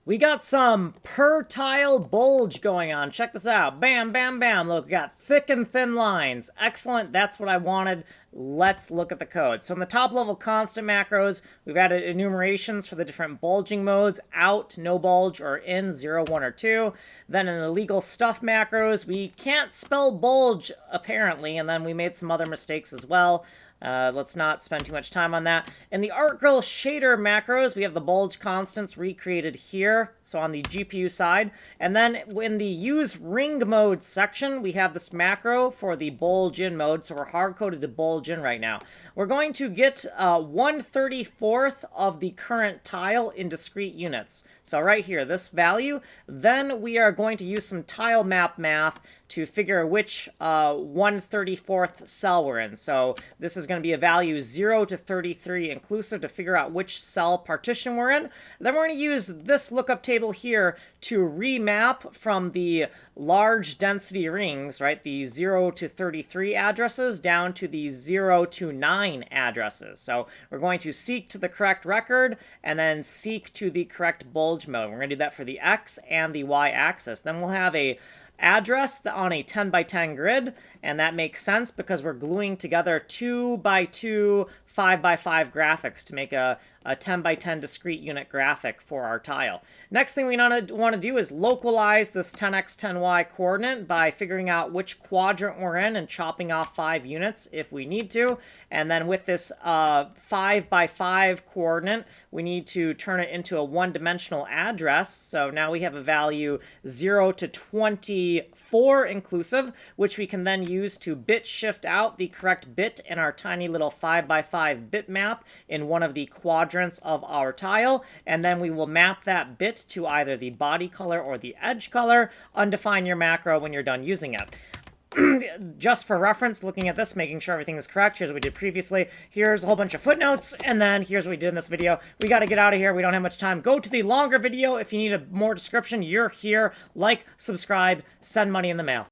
We got some per tile bulge going on. Check this out. Bam, bam, bam. Look, we got thick and thin lines. Excellent. That's what I wanted. Let's look at the code. So in the top level constant macros, we've added enumerations for the different bulging modes: out, no bulge, or in, 0, 1, or 2. Then in the legal stuff macros, we can't spell bulge apparently, and then we made some other mistakes as well. Let's not spend too much time on that. In the ArtGrill shader macros, we have the bulge constants recreated here, so on the GPU side. And then in the use ring mode section, we have this macro for the bulge in mode, so we're hard-coded to bulge in right now. We're going to get 1/34th of the current tile in discrete units. So right here, this value. Then we are going to use some tile map math to figure which 1/34th cell we're in. So this is going to be a value 0 to 33 inclusive to figure out which cell partition we're in. Then we're going to use this lookup table here to remap from the large density rings, right, the 0 to 33 addresses down to the 0 to 9 addresses. So we're going to seek to the correct record and then seek to the correct bulge mode. We're going to do that for the X and the Y axis. Then we'll have a address on a 10 by 10 grid, and that makes sense because we're gluing together 2 by 2 5 by 5 graphics to make a 10 by 10 discrete unit graphic for our tile. Next thing we want to do is localize this 10x 10y coordinate by figuring out which quadrant we're in and chopping off 5 units if we need to. And then with this 5 by 5 coordinate, we need to turn it into a one-dimensional address. So now we have a value 0 to 24 inclusive, which we can then use to bit shift out the correct bit in our tiny little 5 by 5 bitmap in one of the quadrants of our tile, and then we will map that bit to either the body color or the edge color. Undefine your macro when you're done using it. Just for reference, looking at this, making sure everything is correct, here's what we did previously. Here's a whole bunch of footnotes, and then here's what we did in this video. We got to get out of here. We don't have much time. Go to the longer video if you need a more description. You're here. Like, subscribe, send money in the mail.